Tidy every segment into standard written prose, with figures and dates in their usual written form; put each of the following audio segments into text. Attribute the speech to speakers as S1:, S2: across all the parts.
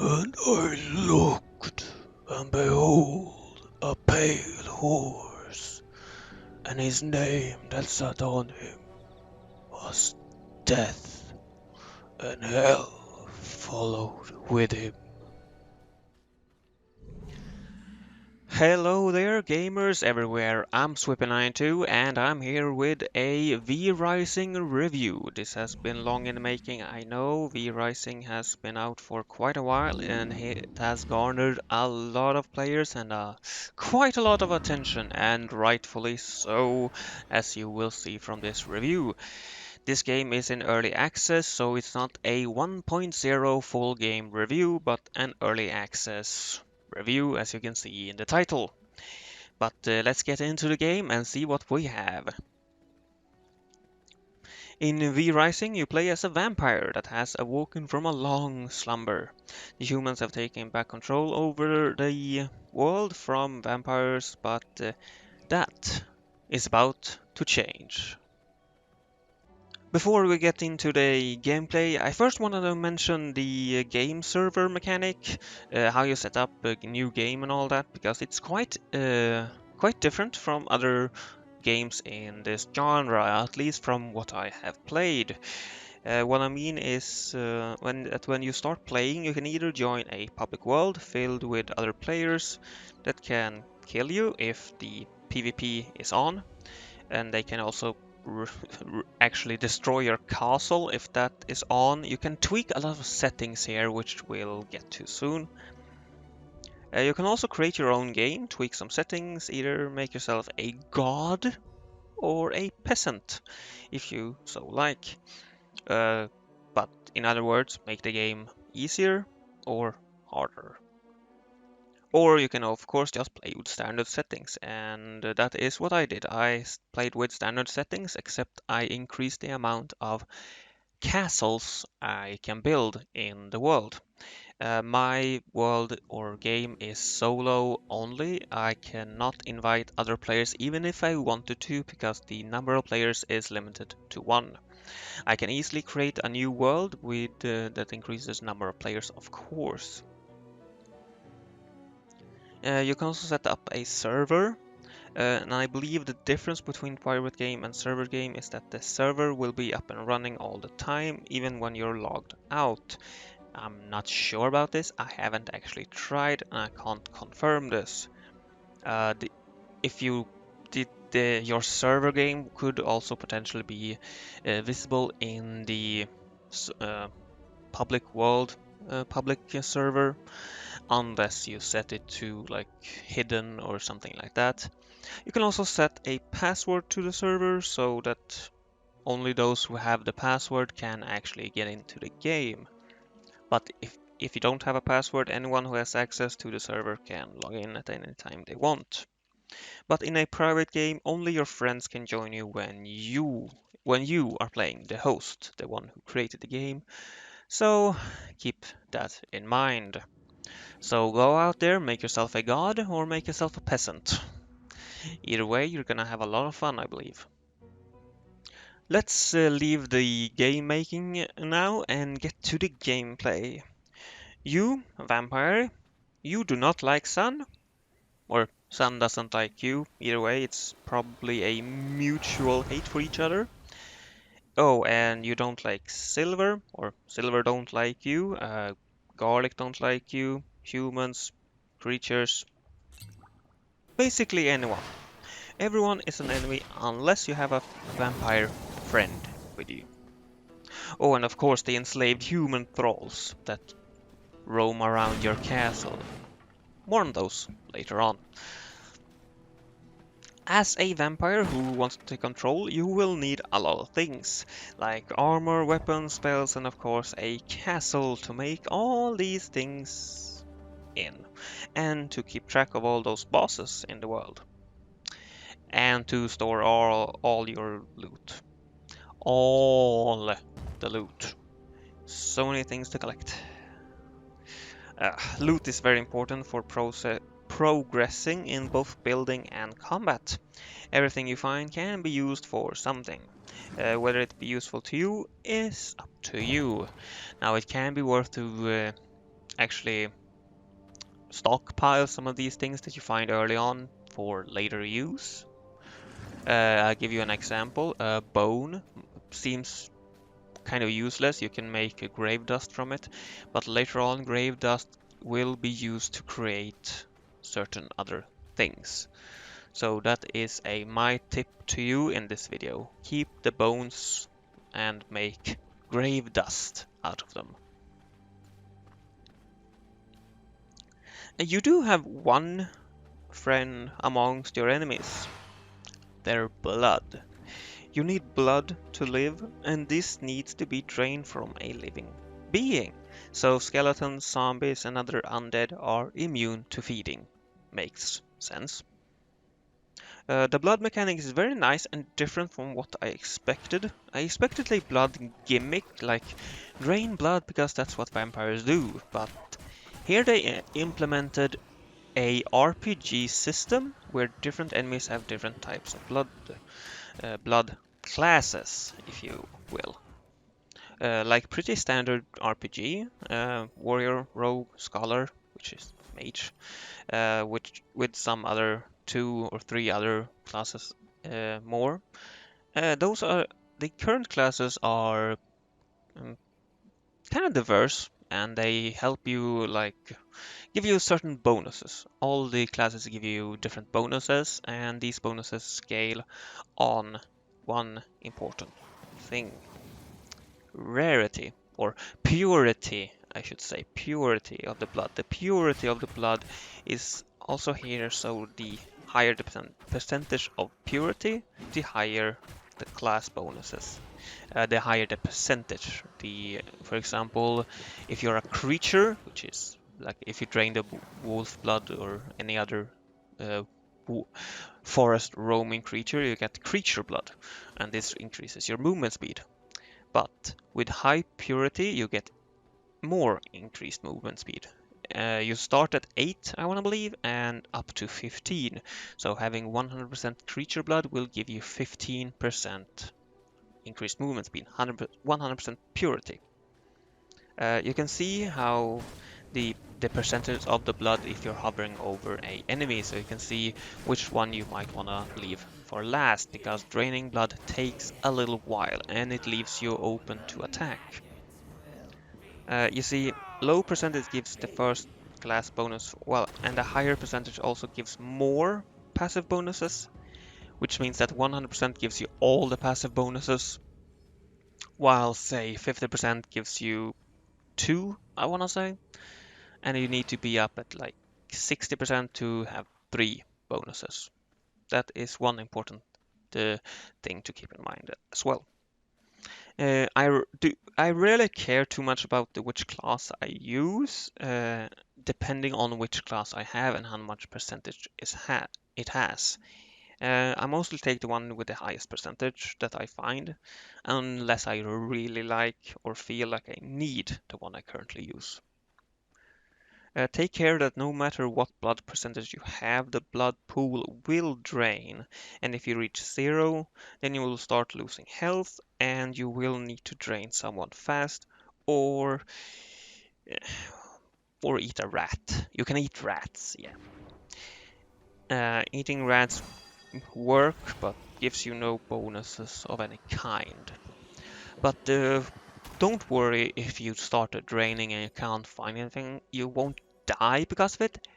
S1: And I looked, and behold, a pale horse, and his name that sat on him was Death, and hell followed with him. Hello there, gamers everywhere. I'm Swippy92 and I'm here with a V-Rising review. This has been long in the making. I know V-Rising has been out for quite a while and it has garnered a lot of players and quite a lot of attention, and rightfully so, as you will see from this review. This game is in early access, so it's not a 1.0 full game review, but an early access review, as you can see in the title. But let's get into the game and see what we have. In V Rising, you play as a vampire that has awoken from a long slumber. The humans have taken back control over the world from vampires, but that is about to change. Before we get into the gameplay, I first wanted to mention the game server mechanic, how you set up a new game and all that, because it's quite different from other games in this genre, at least from what I have played. What I mean is when you start playing, you can either join a public world filled with other players that can kill you if the PvP is on, and they can also actually destroy your castle if that is on. You can tweak a lot of settings here, which we'll get to soon. You can also create your own game, tweak some settings, either make yourself a god or a peasant, if you so like. But in other words, make the game easier or harder. Or you can of course just play with standard settings, and that is what I did. I played with standard settings, except I increased the amount of castles I can build in the world. My world or game is solo only. I cannot invite other players even if I wanted to, because the number of players is limited to 1. I can easily create a new world with that increases number of players, of course. You can also set up a server, and I believe the difference between private game and server game is that the server will be up and running all the time, even when you're logged out. I'm not sure about this, I haven't actually tried and I can't confirm this. If you did your server game could also potentially be visible in the public world, public server, unless you set it to like hidden or something like that. You can also set a password to the server so that only those who have the password can actually get into the game. But if you don't have a password, anyone who has access to the server can log in at any time they want. But in a private game, only your friends can join you when you are playing the host, the one who created the game. So keep that in mind. So go out there, make yourself a god or make yourself a peasant. Either way, you're gonna have a lot of fun, I believe. Let's leave the game making now and get to the gameplay. You, vampire, you do not like sun, or sun doesn't like you. Either way, it's probably a mutual hate for each other. Oh, and you don't like silver, or silver don't like you. Garlic don't like you. Humans, creatures, basically anyone. Everyone is an enemy unless you have a vampire friend with you. Oh, and of course the enslaved human thralls that roam around your castle. More on those later on. As a vampire who wants to take control, you will need a lot of things, like armor, weapons, spells, and of course a castle to make all these things in, and to keep track of all those bosses in the world, and to store all your loot. All the loot. So many things to collect. Loot is very important for progressing in both building and combat. Everything you find can be used for something. Whether it be useful to you is up to you. Now it can be worth to actually stockpile some of these things that you find early on for later use. I'll give you an example. Bone seems kind of useless. You can make a grave dust from it, but later on grave dust will be used to create certain other things. So that is my tip to you in this video. Keep the bones and make grave dust out of them. And you do have one friend amongst your enemies. Their blood. You need blood to live, and this needs to be drained from a living being. So skeletons, zombies, and other undead are immune to feeding. Makes sense. The blood mechanic is very nice and different from what I expected. I expected a blood gimmick, like drain blood because that's what vampires do, but here they implemented a RPG system where different enemies have different types of blood classes, if you will. Like pretty standard RPG, warrior, rogue, scholar, which is mage, which with some other 2 or 3 other classes more. Those are the current classes are kind of diverse, and they help you like give you certain bonuses. All the classes give you different bonuses, and these bonuses scale on one important thing: rarity, or purity, I should say, purity of the blood. The purity of the blood is also here, so the higher the percentage of purity, the higher the class bonuses. The higher the percentage. For example, if you're a creature, which is like if you drain the wolf blood or any other uh, forest roaming creature, you get creature blood, and this increases your movement speed. But with high purity, you get more increased movement speed. You start at 8, I want to believe, and up to 15. So having 100% creature blood will give you 15% increased movement speed, 100% purity. You can see how the percentage of the blood if you're hovering over a enemy, so you can see which one you might want to leave for last, because draining blood takes a little while and it leaves you open to attack. You see, low percentage gives the first class bonus, well, and a higher percentage also gives more passive bonuses, which means that 100% gives you all the passive bonuses, while say 50% gives you 2, I want to say, and you need to be up at like 60% to have 3 bonuses. That is one important thing to keep in mind as well. I rarely care too much about which class I use, depending on which class I have and how much percentage it has. I mostly take the one with the highest percentage that I find, unless I really like or feel like I need the one I currently use. Take care that no matter what blood percentage you have, the blood pool will drain, and if you reach 0, then you will start losing health, and you will need to drain someone fast, or eat a rat. You can eat rats, yeah. Eating rats work, but gives you no bonuses of any kind. But don't worry if you started draining and you can't find anything. You won't die because of it,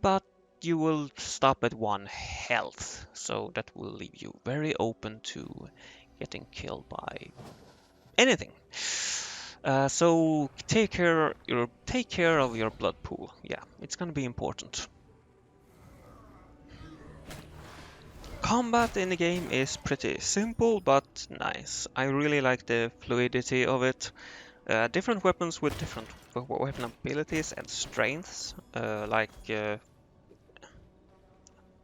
S1: but you will stop at 1 health, so that will leave you very open to getting killed by anything. So take care of your blood pool. Yeah, it's gonna be important. Combat in the game is pretty simple but nice. I really like the fluidity of it. Different weapons with different weapon abilities and strengths, like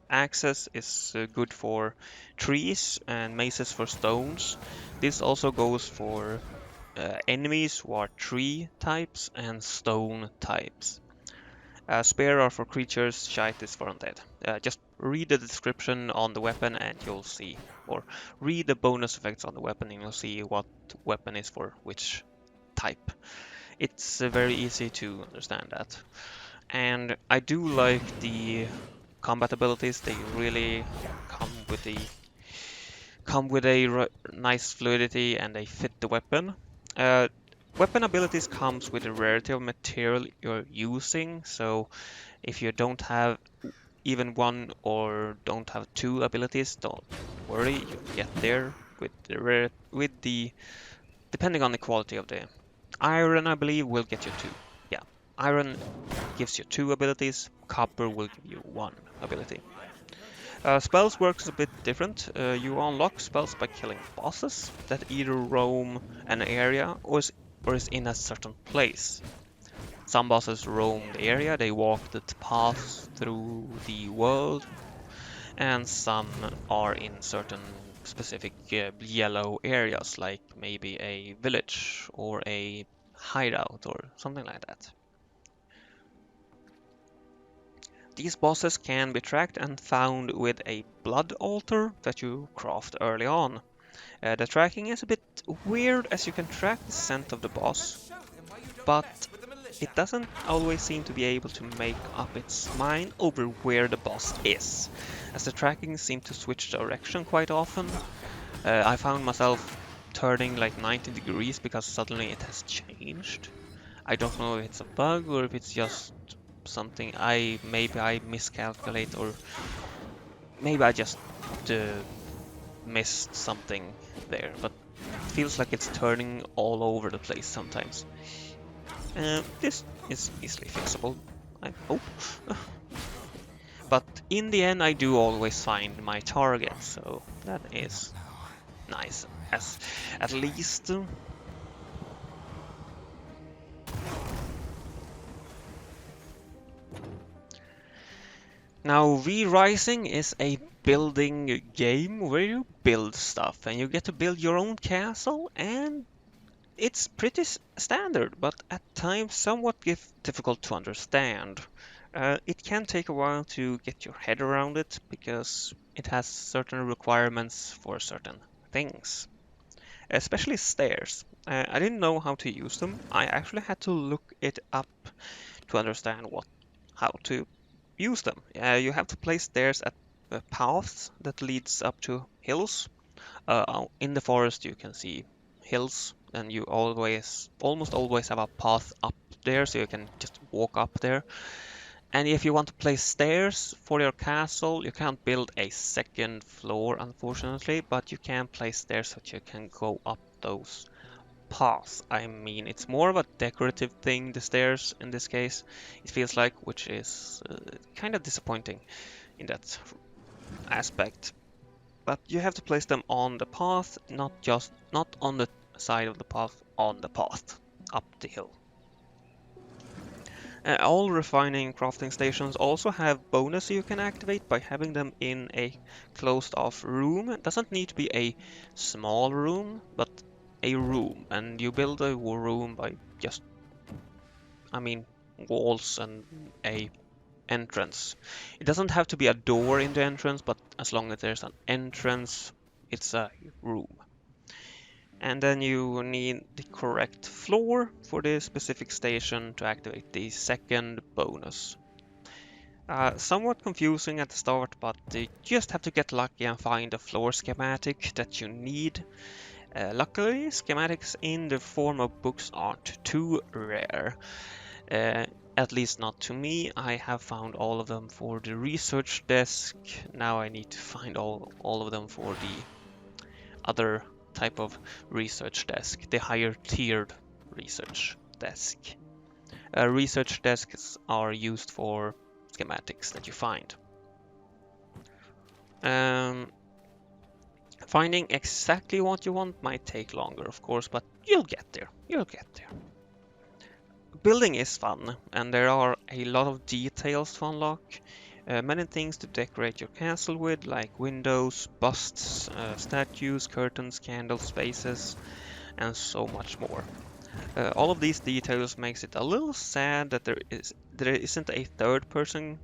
S1: axes is good for trees and maces for stones. This also goes for enemies who are tree types and stone types. Spear are for creatures, shite is for undead. Just read the description on the weapon and you'll see, or read the bonus effects on the weapon and you'll see what weapon is for which type. It's very easy to understand that. And I do like the combat abilities. They really come with a nice fluidity, and they fit the weapon. Uh, Weapon abilities comes with the rarity of material you're using, so if you don't have even one or don't have two abilities, don't worry, you'll get there with the depending on the quality of the iron. I believe will get you two. Yeah, iron gives you two abilities, copper will give you one ability. Spells works a bit different. You unlock spells by killing bosses that either roam an area or is in a certain place. Some bosses roam the area, they walk the paths through the world, and some are in certain specific yellow areas, like maybe a village or a hideout or something like that. These bosses can be tracked and found with a blood altar that you craft early on. The tracking is a bit weird as you can track the scent of the boss, but it doesn't always seem to be able to make up its mind over where the boss is, as the tracking seems to switch direction quite often. I found myself turning like 90 degrees because suddenly it has changed. I don't know if it's a bug or if it's just something maybe I miscalculate, or maybe I just uh, missed something there, but it feels like it's turning all over the place sometimes. This is easily fixable, I hope. But in the end I do always find my target, so that is nice, as at least. Now, V-Rising is a building game where you build stuff and you get to build your own castle, and it's pretty standard, but at times somewhat difficult to understand. It can take a while to get your head around it because it has certain requirements for certain things, especially stairs. I didn't know how to use them. I actually had to look it up to understand how to use them. You have to place stairs at paths that leads up to hills. In the forest you can see hills, and you almost always have a path up there, so you can just walk up there. And if you want to place stairs for your castle, you can't build a second floor, unfortunately, but you can place stairs so that you can go up those paths. I mean, it's more of a decorative thing, the stairs in this case, it feels like, which is kind of disappointing in that aspect. But you have to place them on the path, not on the side of the path, on the path up the hill. All refining crafting stations also have bonus you can activate by having them in a closed off room. It doesn't need to be a small room, but a room, and you build a room by just, I mean, walls and a entrance. It doesn't have to be a door in the entrance, but as long as there's an entrance, it's a room. And then you need the correct floor for the specific station to activate the second bonus. Somewhat confusing at the start, but you just have to get lucky and find the floor schematic that you need. Luckily, schematics in the form of books aren't too rare. At least not to me. I have found all of them for the research desk. Now I need to find all of them for the other type of research desk, the higher tiered research desk. Research desks are used for schematics that you find. Finding exactly what you want might take longer, of course, but you'll get there. You'll get there. Building is fun, and there are a lot of details to unlock. Many things to decorate your castle with, like windows, busts, statues, curtains, candles, spaces, and so much more. All of these details makes it a little sad that there isn't a third-person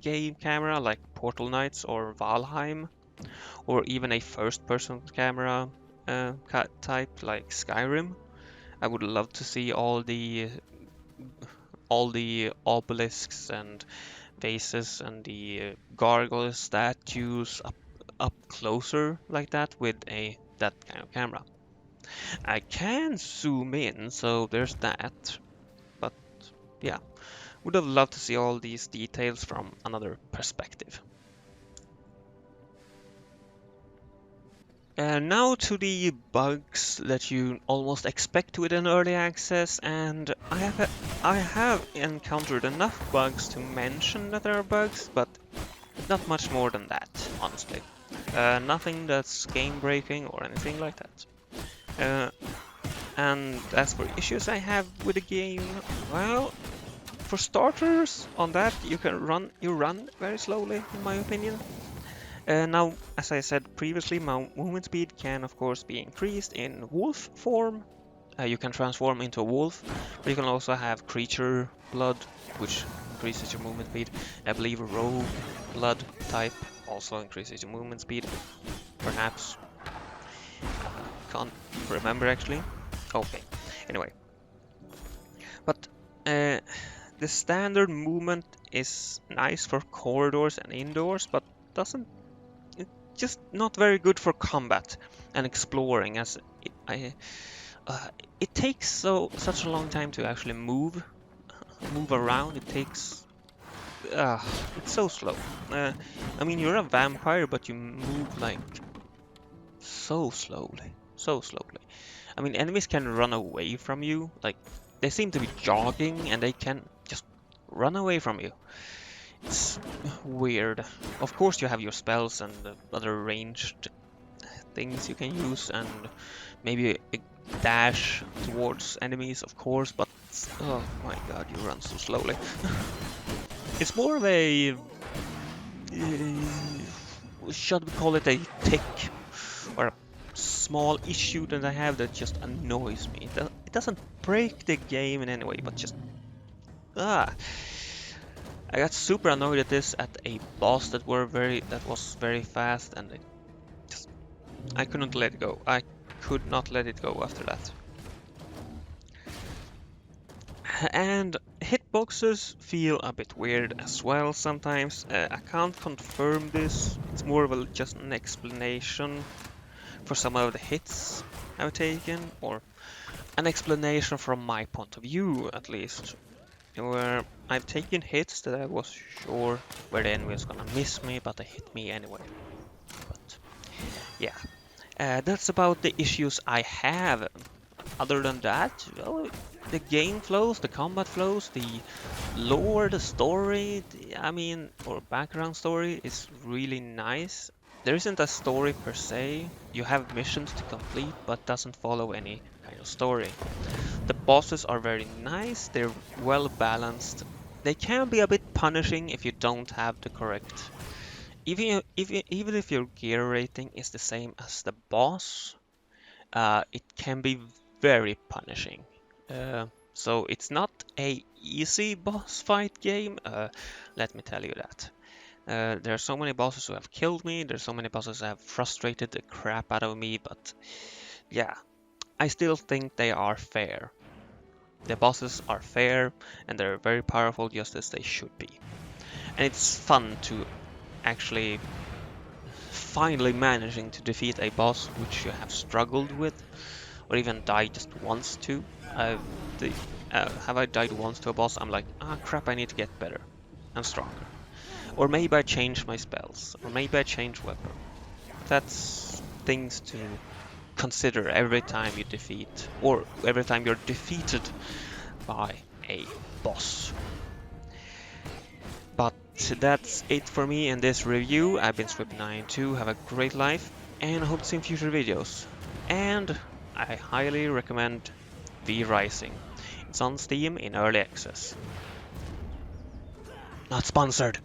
S1: game camera like Portal Knights or Valheim, or even a first-person camera type like Skyrim. I would love to see all the obelisks and vases and the gargoyle statues up closer like that with that kind of camera. I can zoom in, so there's that. But yeah, would have loved to see all these details from another perspective. Now to the bugs that you almost expect with an early access, and I have encountered enough bugs to mention that there are bugs, but not much more than that, honestly. Nothing that's game breaking or anything like that. Uh, and as for issues I have with the game, well, for starters, on that you run very slowly, in my opinion. Now, as I said previously, my movement speed can of course be increased in wolf form. You can transform into a wolf, but you can also have creature blood, which increases your movement speed. I believe rogue blood type also increases your movement speed. Perhaps. Can't remember actually. Okay. Anyway. But the standard movement is nice for corridors and indoors, but doesn't just not very good for combat and exploring, as it takes such a long time to actually move around. It takes it's so slow. I mean, you're a vampire, but you move like so slowly, so slowly. I mean, enemies can run away from you, like they seem to be jogging and they can just run away from you. It's weird. Of course you have your spells and other ranged things you can use, and maybe a dash towards enemies, of course, but oh my god, you run so slowly. It's more of a should we call it a tick or a small issue that I have that just annoys me. It doesn't break the game in any way, but just I got super annoyed at this at a boss that was very fast, and I couldn't let it go. I could not let it go after that. And hitboxes feel a bit weird as well sometimes. I can't confirm this. It's more of just an explanation for some of the hits I've taken, or an explanation from my point of view at least, where I've taken hits that I was sure where the enemy was gonna miss me, but they hit me anyway. But yeah, that's about the issues I have. Other than that, well, the game flows, the combat flows, the lore, the story, or background story is really nice. There isn't a story per se. You have missions to complete, but doesn't follow any kind of story. The bosses are very nice, they're well balanced. They can be a bit punishing if you don't have the correct... Even if your gear rating is the same as the boss, it can be very punishing. So it's not a easy boss fight game, let me tell you that. There are so many bosses who have killed me, there's so many bosses who have frustrated the crap out of me, but yeah, I still think they are fair. The bosses are fair, and they're very powerful just as they should be. And it's fun to actually finally managing to defeat a boss which you have struggled with, or even died just once to. Have I died once to a boss? I'm like, ah crap, I need to get better and stronger. Or maybe I change my spells, or maybe I change weapon. That's things to consider every time you defeat, or every time you're defeated by a boss. But that's it for me in this review. I've been Swip92, have a great life, and I hope to see you in future videos. And I highly recommend V Rising. It's on Steam in early access. Not sponsored.